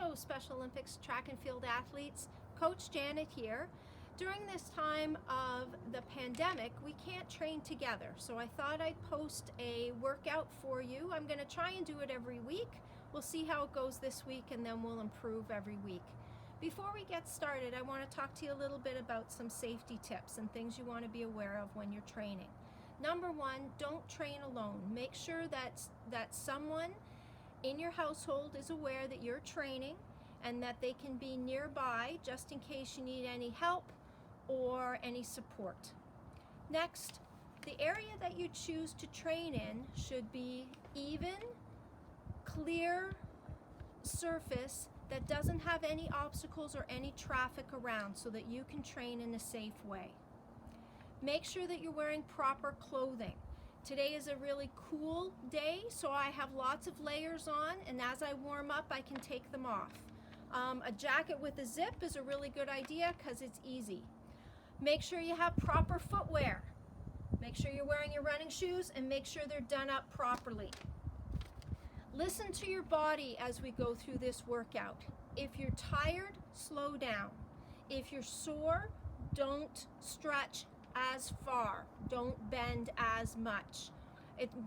Hello, Special Olympics track and field athletes. Coach Janet here. During this time of the pandemic, we can't train together, so I thought I'd post a workout for you. I'm going to try and do it every week. We'll see how it goes this week, and then we'll improve every week. Before we get started, I want to talk to you a little bit about some safety tips and things you want to be aware of when you're training. Number one, don't train alone. Make sure that someone in your household is aware that you're training and that they can be nearby just in case you need any help or any support. Next, the area that you choose to train in should be even, clear surface that doesn't have any obstacles or any traffic around so that you can train in a safe way. Make sure that you're wearing proper clothing. Today is a really cool day, so I have lots of layers on, and as I warm up, I can take them off. A jacket with a zip is a really good idea because it's easy. Make sure you have proper footwear. Make sure you're wearing your running shoes and make sure they're done up properly. Listen to your body as we go through this workout. If you're tired, slow down. If you're sore, don't stretch as far. Don't bend as much.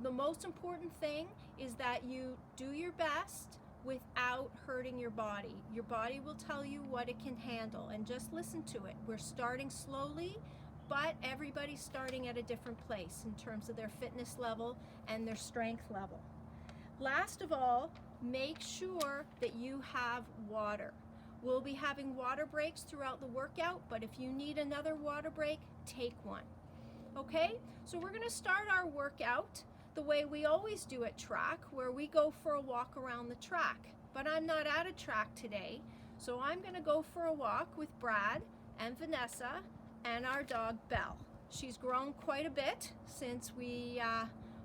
The most important thing is that you do your best without hurting your body. Your body will tell you what it can handle, and just listen to it. We're starting slowly, but everybody's starting at a different place in terms of their fitness level and their strength level. Last of all, make sure that you have water. We'll be having water breaks throughout the workout, but if you need another water break, take one. Okay, so we're going to start our workout the way we always do at track, where we go for a walk around the track. But I'm not at a track today, so I'm going to go for a walk with Brad and Vanessa and our dog Belle. She's grown quite a bit since we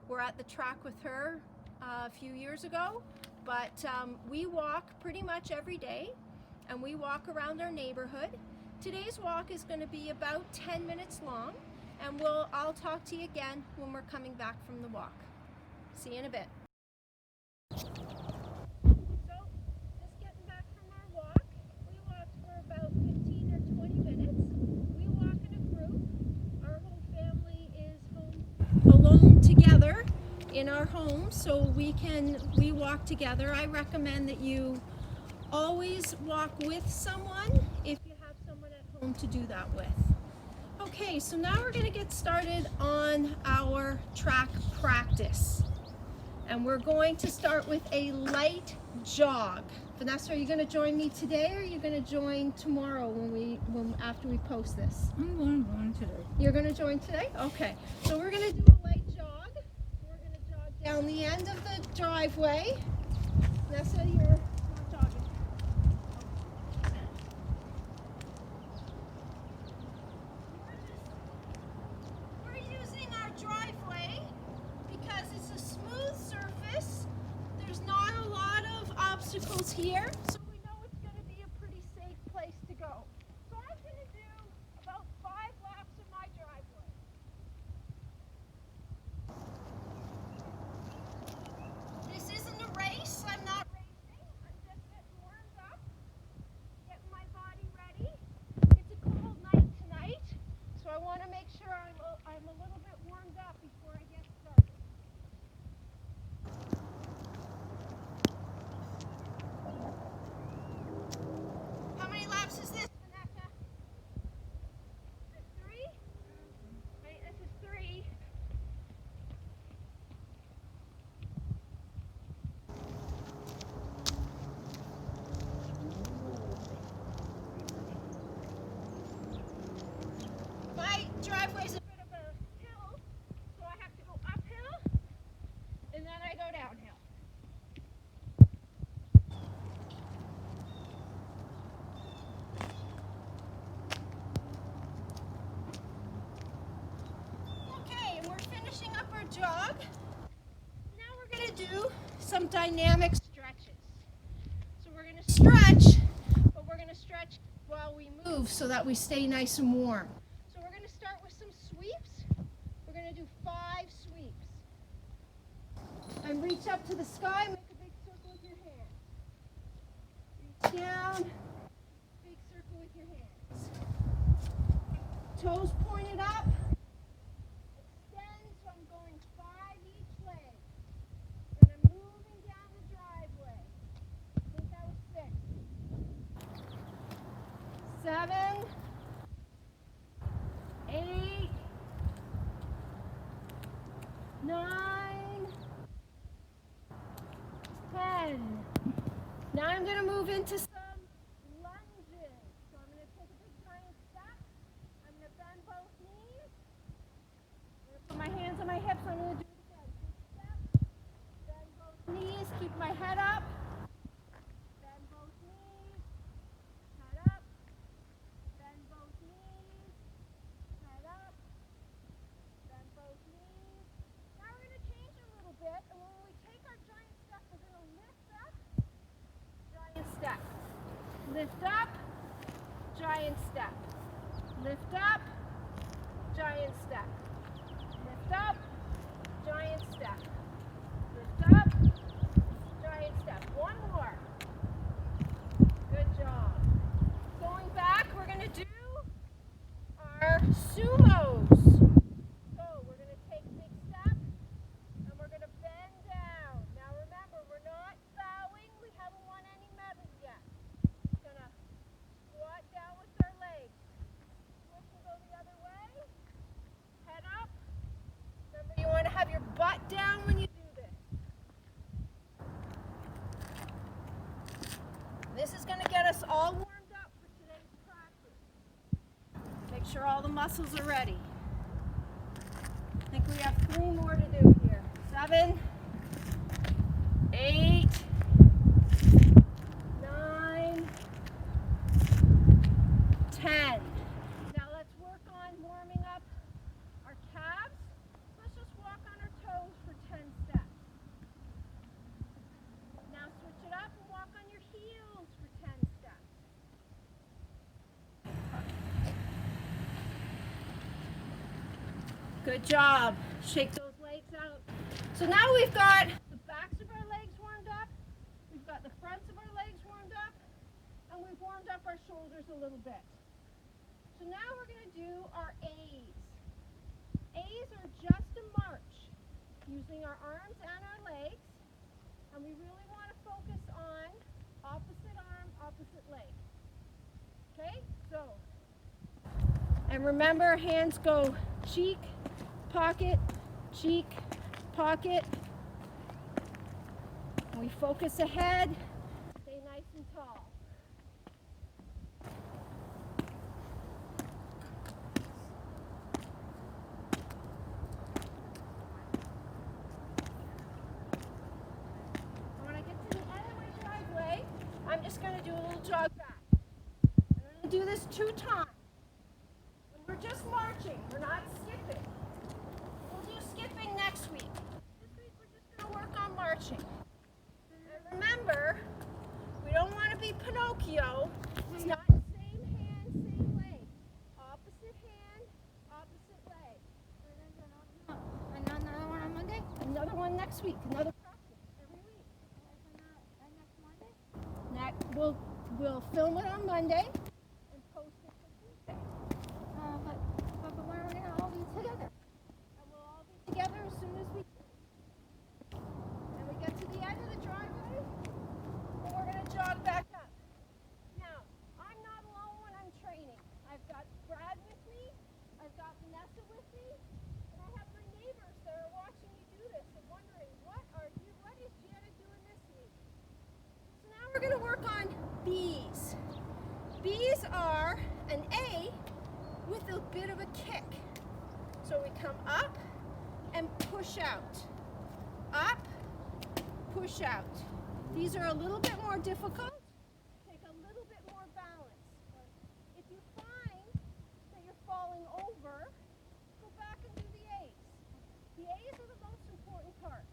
were at the track with her a few years ago, but we walk pretty much every day, and we walk around our neighborhood. Today's walk is going to be about 10 minutes long, and I'll talk to you again when we're coming back from the walk. See you in a bit. So, just getting back from our walk. We walked for about 15 or 20 minutes. We walk in a group. Our whole family is home alone together in our home, so we walk together. I recommend that you always walk with someone if you have someone at home to do that with. Okay, so now we're going to get started on our track practice. And we're going to start with a light jog. Vanessa, are you going to join me today, or are you going to join tomorrow after we post this? I'm going to join today. You're going to join today? Okay. So we're going to do a light jog. We're going to jog down the end of the driveway. Vanessa, you're not jogging. We're using our driveway because it's a smooth surface. There's not a lot of obstacles here, so we know it's going to be a pretty safe place to go. So I'm going to do about 5 laps of my driveway. This isn't a race. I'm not racing. I'm just getting warmed up, getting my body ready. It's a cold night tonight, so I want to make sure I'm a little bit warmed up before I get started. How many laps is this, Vanessa? Is it 3? Right, this is 3. My driveway's a bit of a hill, so I have to go uphill, and then I go downhill. Okay, and we're finishing up our jog. Now we're going to do some dynamic stretches. So we're going to stretch, but we're going to stretch while we move so that we stay nice and warm. So we're going to start with some sweeps. We're going to do 5 sweeps. And reach up to the sky, make a big circle with your hand. down, big circle with your hands. Toes pointed up. Extend, so I'm going 5 each leg. Then I'm moving down the driveway. I think that was 6. 7, 8, 9, 10. Now I'm going to move into some lunges. So I'm going to take a big giant step. I'm going to bend both knees. I'm going to put my hands on my hips. I'm going to do it again. Big step. Bend both knees. Keep my head up. Bend both knees. Head up. Bend both knees. Head up. Bend both knees. Now we're going to change a little bit. And when we take our giant step, we're going to lift up. Giant step. Lift up. Giant step. Lift up. Giant step. Lift up. Giant step. Lift up. Giant step. One more. Good job. Going back, we're going to do our sumos. So we're going to take a big step and we're going to bend down. Now remember, we're not bowing. We haven't won any medals yet. We're going to squat down with our legs. Switch and go the other way. Head up. Remember, you want to have your butt down when you do this. This is going to get us all warmed up for today's practice. Make sure all the muscles are ready. I think we have 3 more to do here. 7, 8, 9, 10. Now let's work on warming up our calves. Let's just walk on our toes for 10 steps. Now switch it up and walk on your heels for 10 steps. Good job. Shake those legs out. So now we've got the backs of our legs warmed up, we've got the fronts of our legs warmed up, and we've warmed up our shoulders a little bit. So now we're going to do our A's. A's are just a march, using our arms and our legs, and we really want to focus on opposite arm, opposite leg. Okay, so, and remember, hands go cheek, pocket, cheek, pocket. We focus ahead, stay nice and tall. When I get to the end of my driveway, I'm just going to do a little jog back. I'm going to do this 2 times. And we're just marching, we're not skipping. We'll do skipping next week. This week we're just going to work on marching. And remember, we don't want to be Pinocchio. It's not same hand, same leg. Opposite hand, opposite leg. Another one on Monday? Another one next week. Another practice every week. And next Monday? We'll film it on Monday and post it for Tuesday. But when are we going to all be together? And we'll all be together as soon as we can. And we get to the end of the driveway, and we're going to jog back up. Now, I'm not alone when I'm training. I've got Brad with me, I've got Vanessa with me, and I have my neighbors that are watching me do this and wondering, what is Gianna doing this week? So now we're going to work on B's. B's are an A with a bit of a kick. So we come up and push out. Up, push out. These are a little bit more difficult. Take a little bit more balance. If you find that you're falling over, go back and do the A's. The A's are the most important part.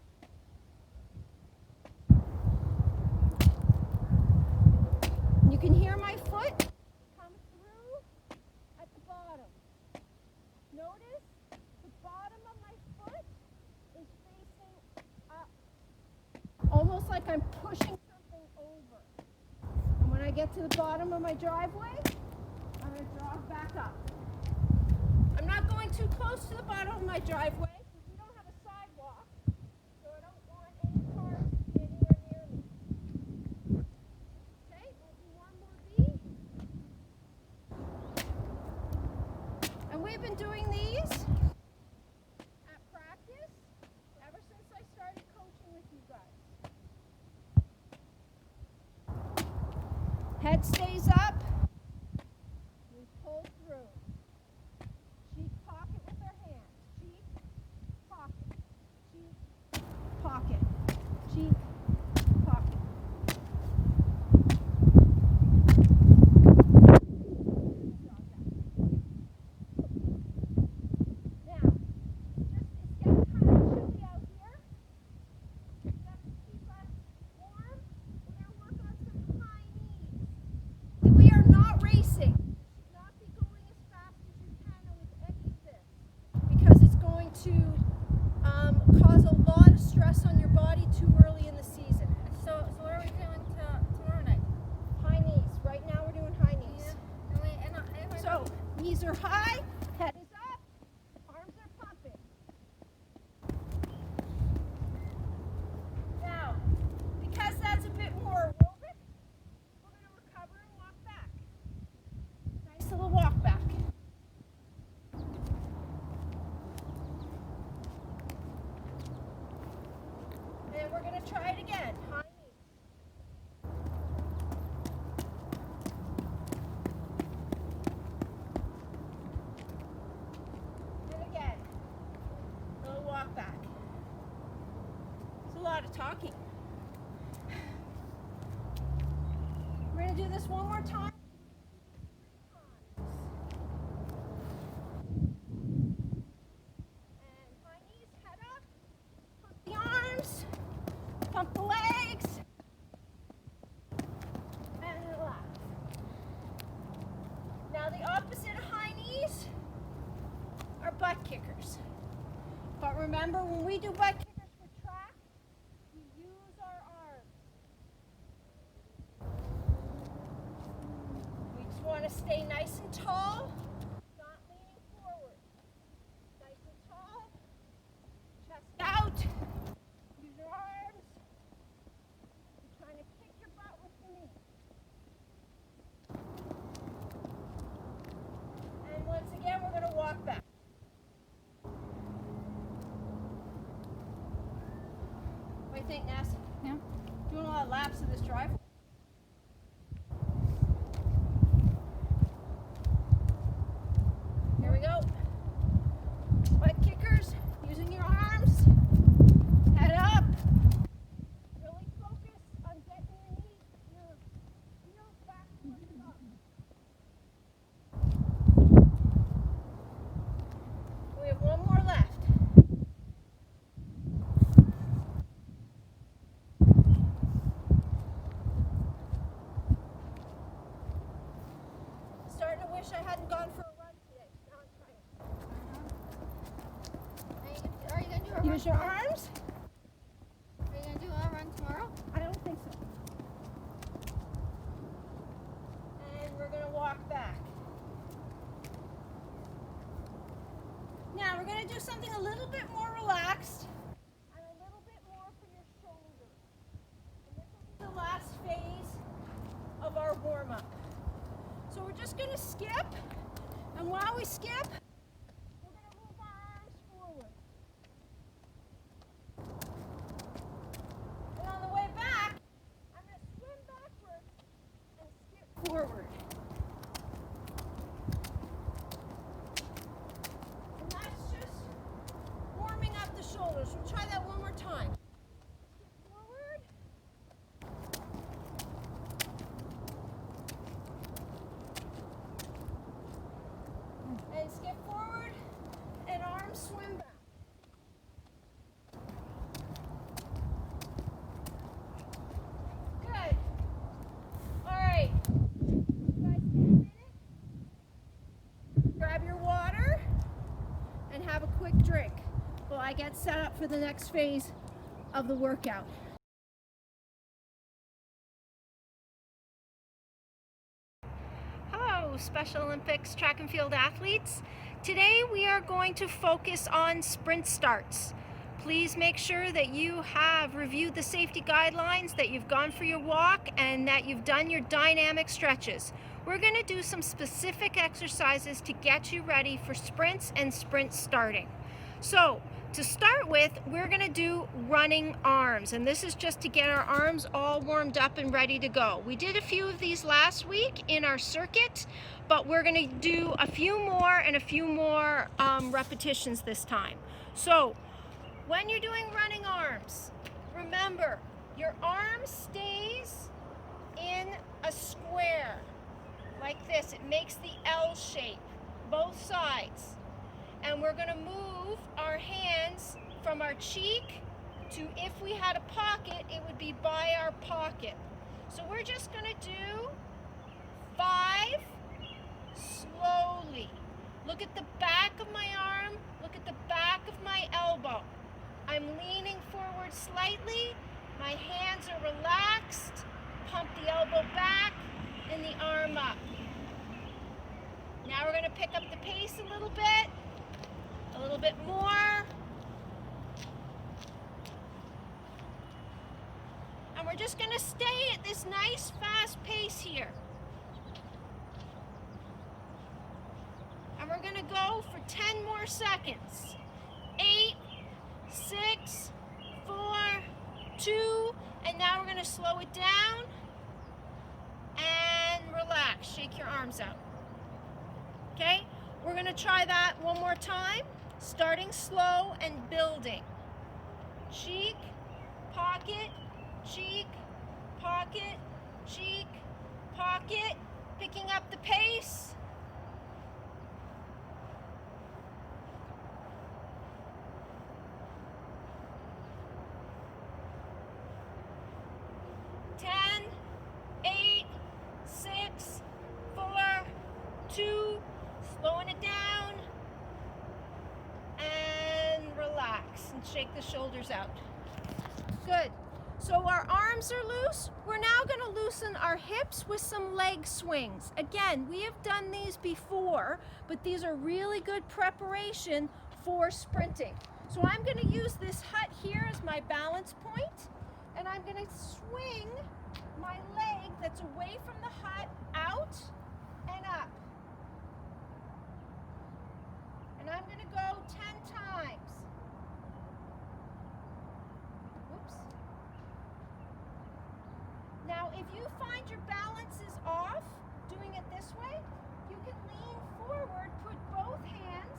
You can hear my foot come through at the bottom. Notice the bottom of my foot is facing up, almost like I'm pushing something over. And when I get to the bottom of my driveway, I'm going to jog back up. I'm not going too close to the bottom of my driveway because we don't have a sidewalk, so I don't want any cars to be anywhere near me. Okay, we'll do one more beat. And we've been doing these at practice ever since I started coaching with you guys. Head stays up. We pull through. Cheek pocket with our hands. Cheek, pocket. Cheek, pocket. Cheek, pocket. Now, it's getting kind of chilly out here. Just to keep us warm, we're going to work on some high knees. We are not racing. You should not be going as fast as you can with any of this because it's going to cause a lot of stress on your body too early in the season. So what are we doing tomorrow night? High knees. Right now we're doing high knees. Yeah. So knees are high, head is up, arms are pumping. Now, because that's a bit more aerobic, we're going to recover and walk back. Nice little walk back. And we're going to try it again. High knees. And again. Little walk back. It's a lot of talking. We're going to do this one more time. And high knees, head up. Pump the arms. Pump the legs. And relax. Now the opposite of high knees are butt kickers. But remember, when we do butt kickers for track, we use our arms. We just want to stay nice and tall, not leaning forward. Nice and tall, chest out. Use your arms. You're trying to kick your butt with your knee. And once again, we're going to walk back. What do you think, Ness? Yeah. Doing a lot of laps of this driveway. Here we go. Butt kickers, using your arms. Head up. Really focus on getting your heels back towards the up. We have one more left. Starting to wish I hadn't gone for a run today. Now I'm trying. Are you gonna do a run? Use your arms. Are you gonna do a run tomorrow? I don't think so. And we're going to walk back. Now we're going to do something a little bit more relaxed and a little bit more for your shoulders. And this will be the last phase of our warm-up. So we're just going to skip, and while we skip, we're going to move our arms forward. And on the way back, I'm going to swim backwards and skip forward. And that's just warming up the shoulders. We'll try that one more time. Skip forward. And skip forward, and arms swim back. Good. All right. You guys take a minute. Grab your water and have a quick drink while I get set up for the next phase of the workout. Hello, Special Olympics track and field athletes. Today we are going to focus on sprint starts. Please make sure that you have reviewed the safety guidelines, that you've gone for your walk, and that you've done your dynamic stretches. We're going to do some specific exercises to get you ready for sprints and sprint starting. So, to start with, we're going to do running arms, and this is just to get our arms all warmed up and ready to go. We did a few of these last week in our circuit, but we're going to do a few more and a few more repetitions this time. So, when you're doing running arms, remember, your arm stays in a square like this. It makes the L shape, both sides. And we're going to move our hands from our cheek to, if we had a pocket, it would be by our pocket. So we're just going to do 5 slowly. Look at the back of my arm. Look at the back of my elbow. I'm leaning forward slightly. My hands are relaxed. Pump the elbow back and the arm up. Now we're going to pick up the pace a little bit. A little bit more. And we're just going to stay at this nice fast pace here. And we're going to go for 10 more seconds. 8, 6, 4, 2, and now we're going to slow it down and relax. Shake your arms out. Okay? We're going to try that one more time. Starting slow and building. Cheek, pocket, cheek, pocket, cheek, pocket. Picking up the pace. Ten, 8, 6, 4, 2, slowing it down. And relax and shake the shoulders out. Good. So our arms are loose. We're now going to loosen our hips with some leg swings. Again, we have done these before, but these are really good preparation for sprinting. So I'm going to use this hut here as my balance point, and I'm going to swing my leg that's away from the hut out and up. And I'm going to go 10 times. Whoops. Now, if you find your balance is off, doing it this way, you can lean forward, put both hands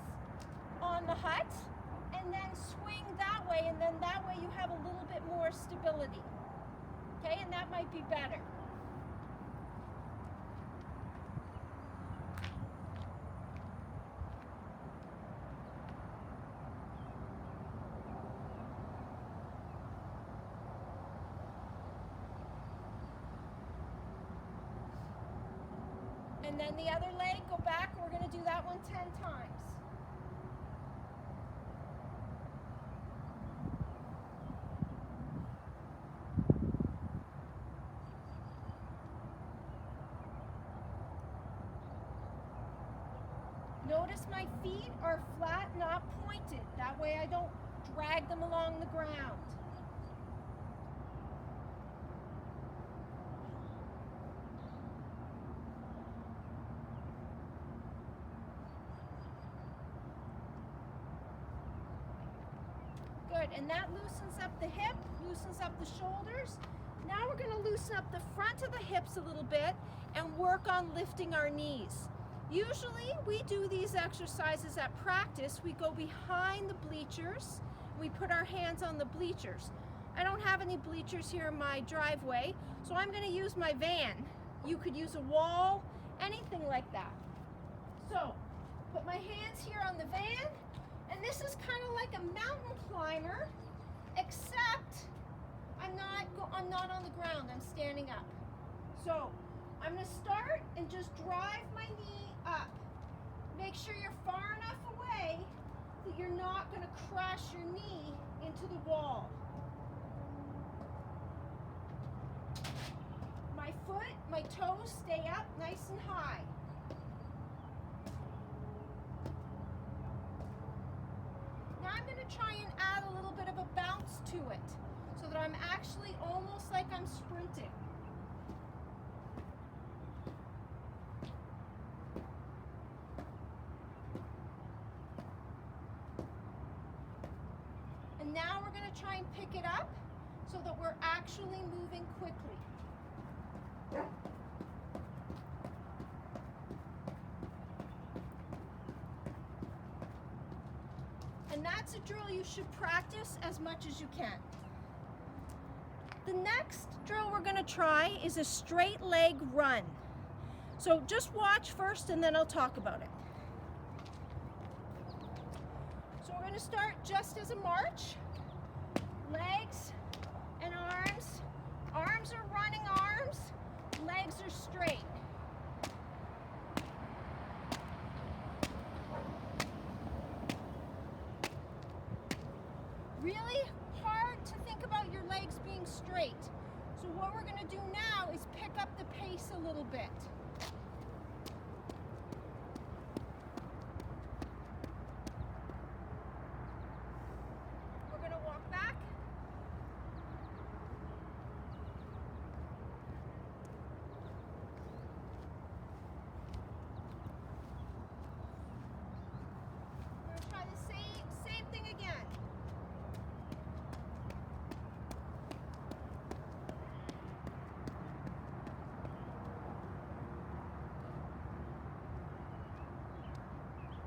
on the hut, and then swing that way, and then that way you have a little bit more stability. Okay, and that might be better. And then the other leg, go back. We're going to do that one 10 times. Notice my feet are flat, not pointed. That way I don't drag them along the ground. Good, and that loosens up the hip, loosens up the shoulders. Now we're going to loosen up the front of the hips a little bit and work on lifting our knees. Usually we do these exercises at practice. We go behind the bleachers. We put our hands on the bleachers. I don't have any bleachers here in my driveway, so I'm going to use my van. You could use a wall, anything like that. So, put my hands here on the van, and this is kind of like a mountain climber, except I'm not on the ground, I'm standing up. So, I'm going to start and just drive my knee up. Make sure you're far enough away that you're not going to crash your knee into the wall. My foot, my toes stay up nice and high. I'm going to try and add a little bit of a bounce to it so that I'm actually almost like I'm sprinting. And now we're going to try and pick it up so that we're actually moving quickly. And that's a drill you should practice as much as you can. The next drill we're going to try is a straight leg run. So just watch first and then I'll talk about it. So we're going to start just as a march. Legs and arms. Arms are running arms. Legs are straight. Really hard to think about your legs being straight. So what we're going to do now is pick up the pace a little bit. We're going to walk back. We're going to try the same thing again.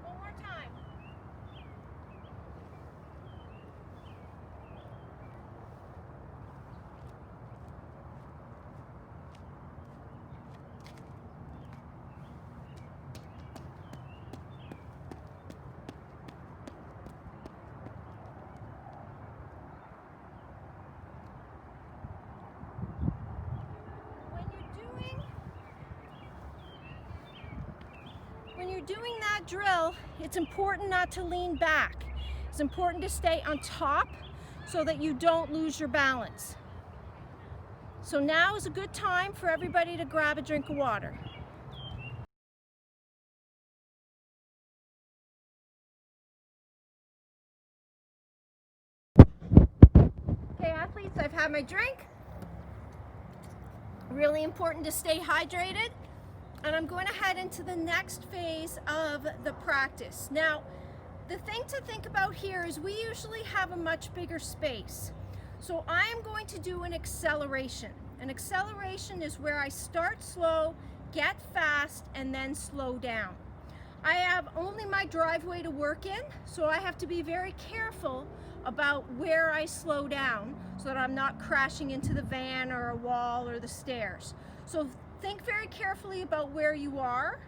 One more time. When you're doing that drill, it's important not to lean back. It's important to stay on top so that you don't lose your balance. So now is a good time for everybody to grab a drink of water. Okay, athletes, I've had my drink. Really important to stay hydrated. And I'm going to head into the next phase of the practice. Now, the thing to think about here is we usually have a much bigger space. So I am going to do an acceleration. An acceleration is where I start slow, get fast, and then slow down. I have only my driveway to work in, so I have to be very careful about where I slow down so that I'm not crashing into the van or a wall or the stairs. So think very carefully about where you are,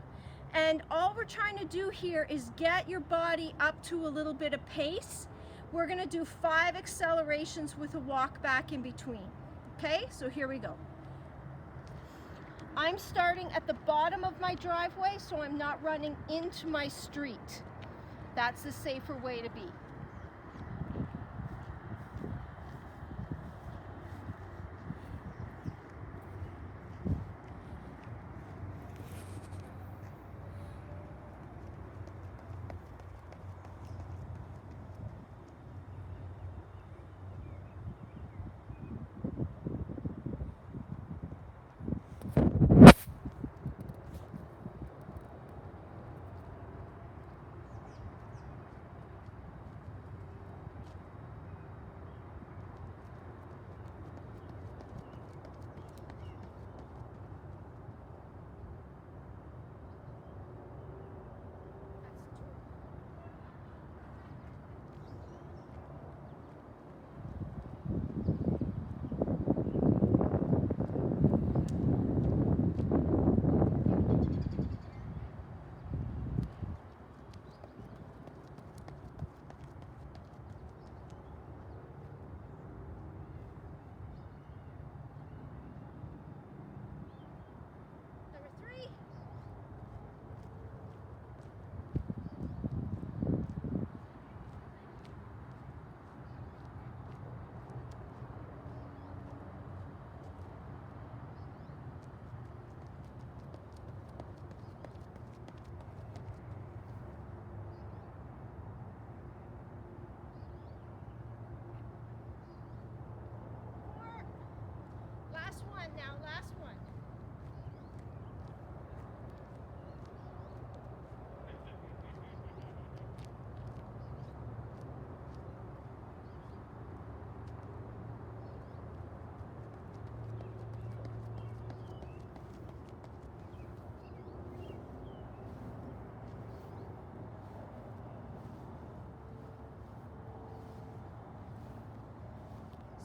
and all we're trying to do here is get your body up to a little bit of pace. We're going to do 5 accelerations with a walk back in between. Okay, so here we go. I'm starting at the bottom of my driveway, so I'm not running into my street. That's the safer way to be.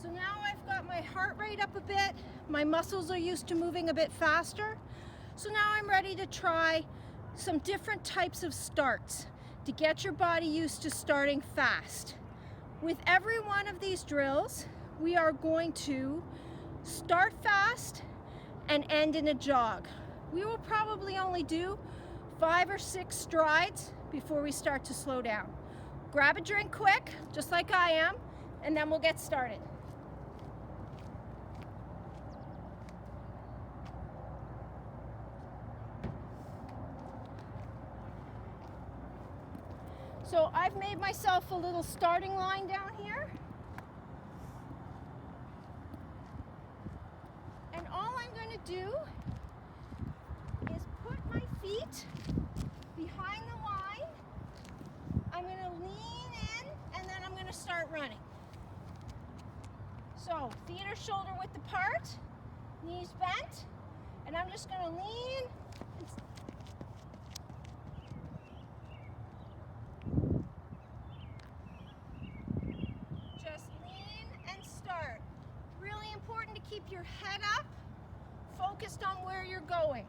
So now I've got my heart rate up a bit, my muscles are used to moving a bit faster. So now I'm ready to try some different types of starts to get your body used to starting fast. With every one of these drills, we are going to start fast and end in a jog. We will probably only do 5 or 6 strides before we start to slow down. Grab a drink quick, just like I am, and then we'll get started. So I've made myself a little starting line down here. And all I'm going to do is put my feet behind the line. I'm going to lean in and then I'm going to start running. So feet are shoulder width apart, knees bent, and I'm just going to lean and just lean and start. Really important to keep your head up, focused on where you're going.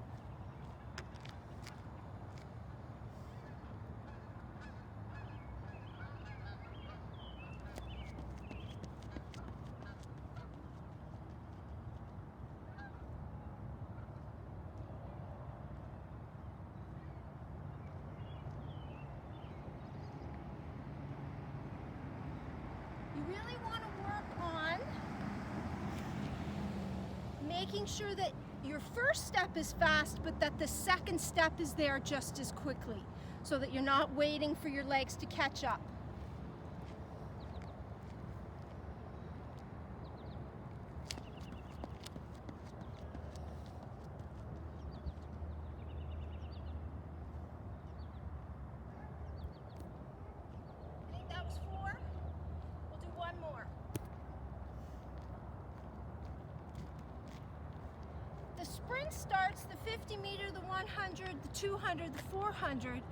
You really want to work on making sure that your first step is fast, but that the second step is there just as quickly, so that you're not waiting for your legs to catch up. I think that was 4. We'll do one more. The sprint starts, the 50 meter, the 100, the 200, the 400.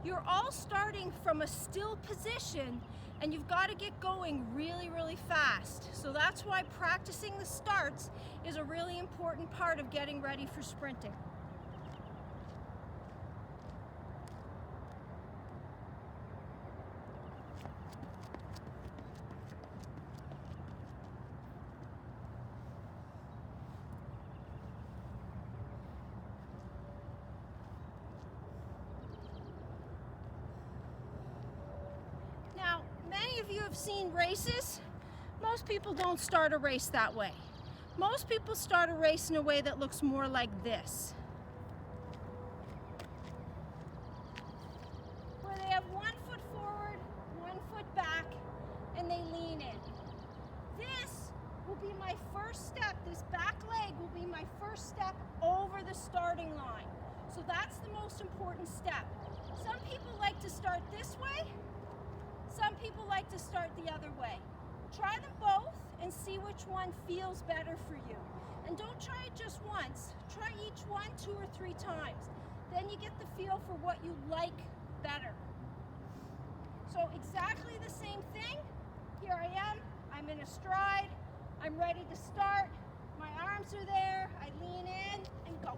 You're all starting from a still position and you've got to get going really, really fast. So that's why practicing the starts is a really important part of getting ready for sprinting. Now, many of you have seen races. Most people don't start a race that way. Most people start a race in a way that looks more like this, where they have 1 foot forward, 1 foot back, and they lean in. This will be my first step. This back leg will be my first step over the starting line. So that's the most important step. Some people like to start this way. Some people like to start the other way. Try them both and see which one feels better for you. And don't try it just once. Try each one 2 or 3 times. Then you get the feel for what you like better. So exactly the same thing. Here I am. I'm in a stride. I'm ready to start. My arms are there. I lean in and go.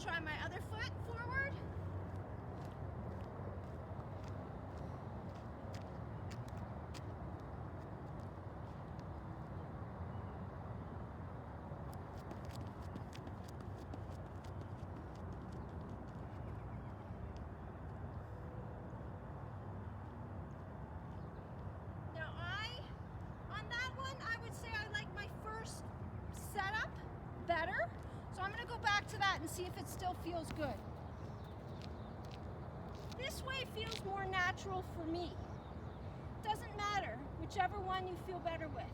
Try my other foot forward. Now on that one, I would say I like my first setup better. So I'm going to go back to that and see if it still feels good. This way feels more natural for me. Doesn't matter, whichever one you feel better with.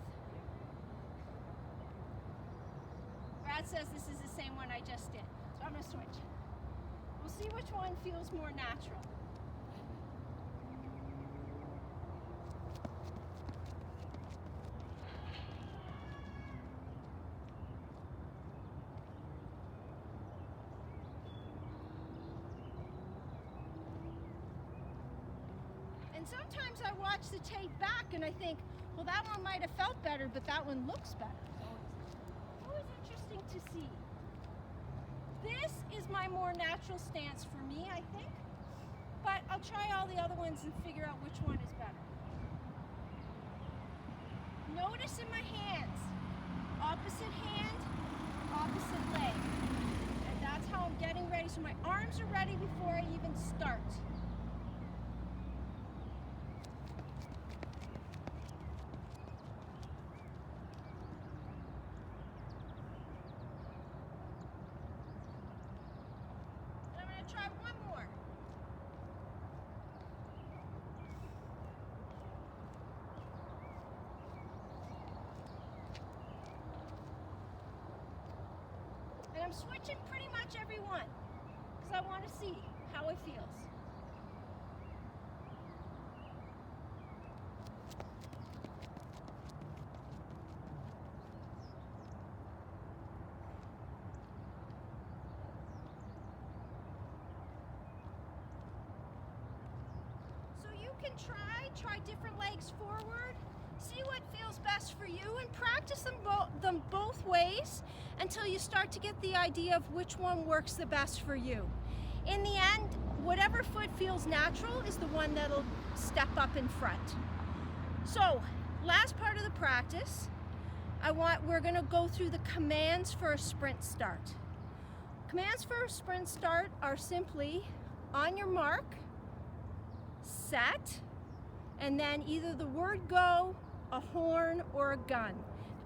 Brad says this is the same one I just did, so I'm going to switch. We'll see which one feels more natural. sometimes I watch the tape back and I think, well, that one might have felt better, but that one looks better. So it's always interesting to see. This is my more natural stance for me, I think. But I'll try all the other ones and figure out which one is better. Notice in my hands, opposite hand, opposite leg. And that's how I'm getting ready. So my arms are ready before I even start. And I'm going to try one more. And I'm switching pretty much every one because I want to see how it feels. So you can try different legs forward. See what feels best for you and practice them both ways until you start to get the idea of which one works the best for you. In the end, whatever foot feels natural is the one that'll step up in front. So, last part of the practice, we're gonna go through the commands for a sprint start. Commands for a sprint start are simply on your mark, set, and then either the word go, a horn, or a gun.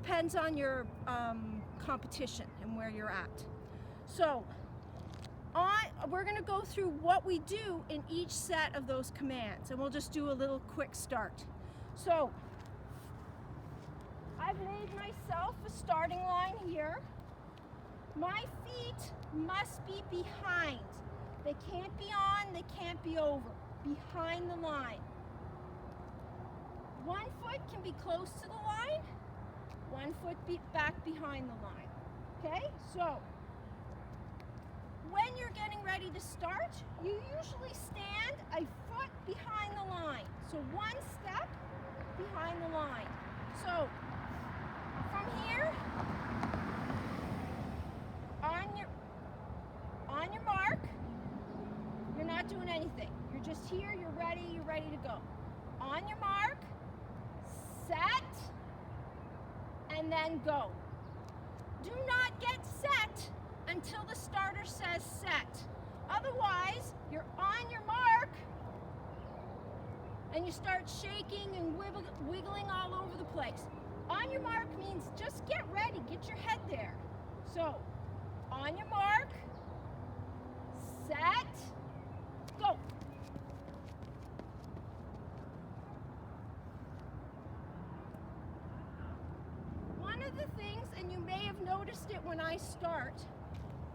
Depends on your competition and where you're at. So we're going to go through what we do in each set of those commands, and we'll just do a little quick start. So I've made myself a starting line here. My feet must be behind. They can't be on, they can't be over. Behind the line. One foot can be close to the line, one foot back behind the line. Okay, so when you're getting ready to start, you usually stand a foot behind the line. So one step behind the line. So from here, on your mark, you're not doing anything. You're just here, you're ready to go. On your mark, set, and then go. Do not get set until the starter says set. Otherwise, you're on your mark and you start shaking and wiggling all over the place. On your mark means just get ready, get your head there. So, on your mark, set, go. One of the things, and you may have noticed it when I start,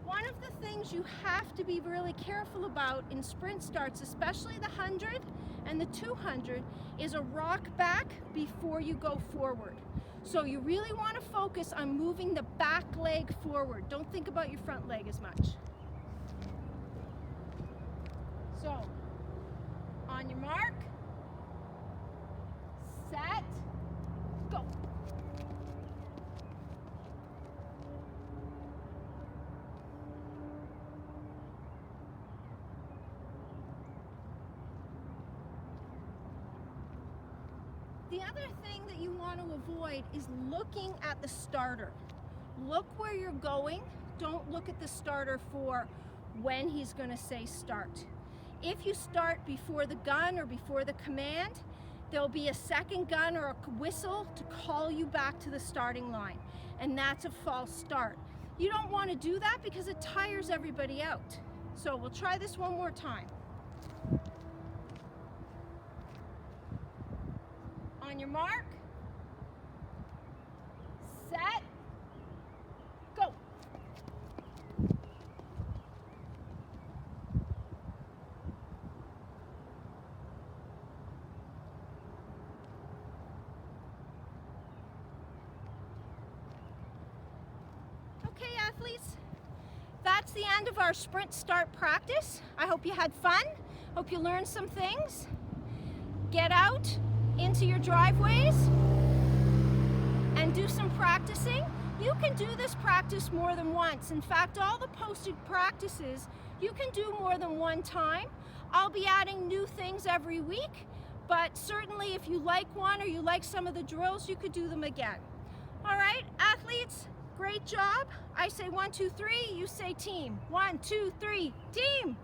one of the things you have to be really careful about in sprint starts, especially the 100 and the 200, is a rock back before you go forward. So you really want to focus on moving the back leg forward. Don't think about your front leg as much. So, on your mark, set, go. The other thing that you want to avoid is looking at the starter. Look where you're going. Don't look at the starter for when he's going to say start. If you start before the gun or before the command, there'll be a second gun or a whistle to call you back to the starting line, and that's a false start. You don't want to do that because it tires everybody out. So we'll try this one more time. On your mark, set, go. Okay, athletes, that's the end of our sprint start practice. I hope you had fun. Hope you learned some things. get out into your driveways and do some practicing. You can do this practice more than once. In fact, all the posted practices you can do more than one time. I'll be adding new things every week, but certainly if you like one or you like some of the drills, you could do them again. All right, athletes, great job. I say 1, 2, 3, you say team. 1, 2, 3, team.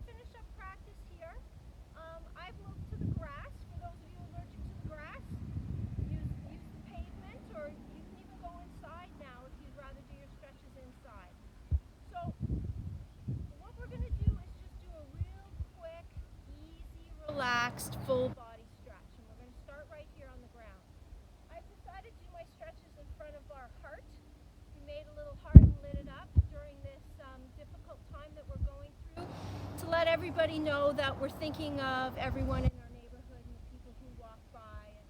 Finish up practice here. I've moved to the grass. For those of you allergic to the grass, use the pavement, or you can even go inside now if you'd rather do your stretches inside. So what we're going to do is just do a real quick, easy, relaxed, full body stretch. And we're going to start right here on the ground. I've decided to do my stretches in front of our heart. We made a little heart and lit it up during this difficult time that we're going through, to let everybody know that we're thinking of everyone in our neighborhood and the people who walk by and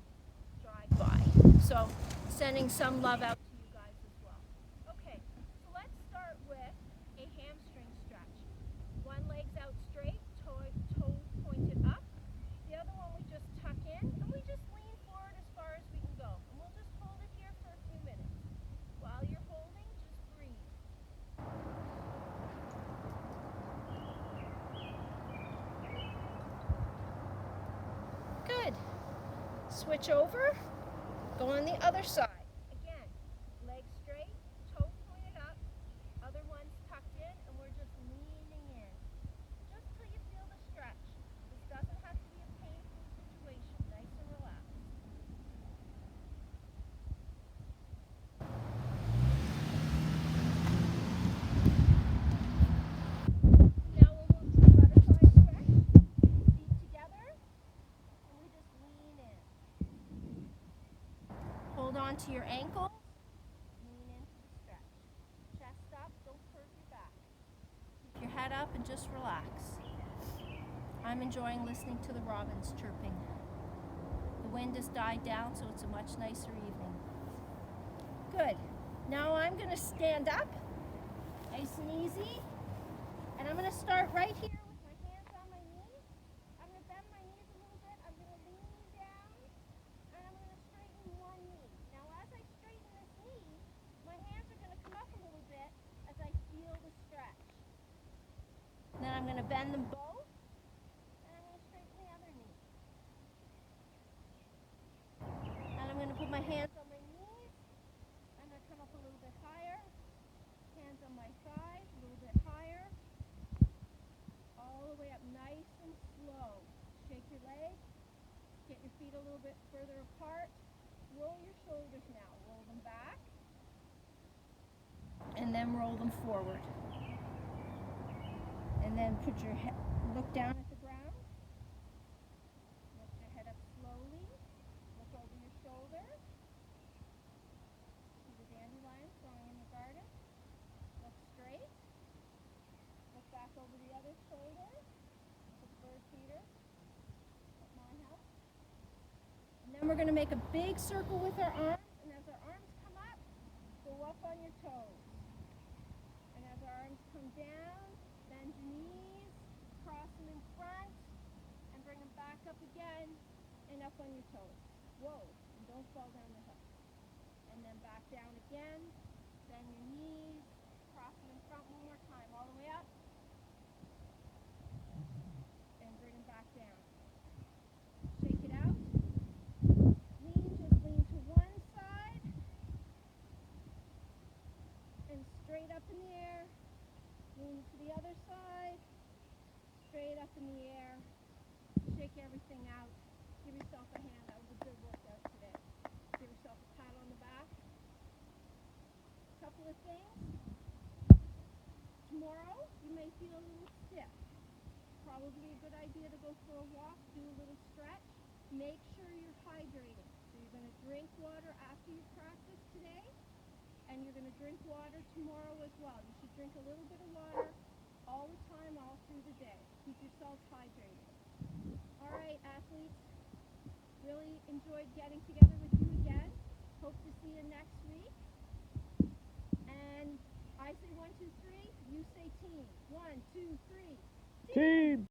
drive by. So sending some love out to you guys as well. Okay, so let's start with a hamstring stretch. One leg's out straight, toe pointed up. The other one we just tuck in and we just lean forward as far as we can go. And we'll just hold it here for a few minutes. While you're holding, just breathe. Good. Switch over, go on the other side. Again, legs straight, toe pointed up, other one's tucked in, and we're just leaning in. Just till you feel the stretch. This doesn't have to be a painful situation, nice and relaxed. Now we'll move to the butterfly stretch. Feet together, and we just lean in. Hold on to your ankles, lean into the stretch. Chest up, don't curve your back. Keep your head up and just relax. I'm enjoying listening to the robins chirping. The wind has died down, so it's a much nicer evening. Good. Now I'm going to stand up, nice and easy, and I'm going to start right here with my hands on my knees. I'm going to bend my knees a little bit. I'm going to lean down, and I'm going to straighten one knee. Now as I straighten this knee, my hands are going to come up a little bit as I feel the stretch. Then I'm going to bend them both, and I'm going to straighten the other knee. And I'm going to put my hands on my knees. I'm going to come up a little bit higher. Hands on my thighs, a little bit higher. All the way up nice and slow. Shake your legs. Get your feet a little bit further apart. Roll your shoulders now. Roll them back. And then roll them forward. And then put your head, look down at the ground. Lift your head up slowly. Look over your shoulder. See the dandelions growing in the garden. Look straight. Look back over the other shoulder. Look bird feeder. At my house. And then we're going to make a big circle with our arms. And as our arms come up, go up on your toes. And as our arms come down, bend your knees, cross them in front, and bring them back up again, and up on your toes. Whoa, and don't fall down the hill. And then back down again, bend your knees, cross them in front one more time, all the way up, and bring them back down. Shake it out. Just lean to one side, and straight up in the air. Lean to the other side, straight up in the air, shake everything out, give yourself a hand. That was a good workout today. Give yourself a pat on the back. Couple of things. Tomorrow, you may feel a little stiff. Probably a good idea to go for a walk, do a little stretch. Make sure you're hydrated. So you're going to drink water after you practice today. And you're going to drink water tomorrow as well. You should drink a little bit of water all the time, all through the day. Keep yourself hydrated. All right, athletes. Really enjoyed getting together with you again. Hope to see you next week. And I say 1, 2, 3. You say team. 1, 2, 3. Team!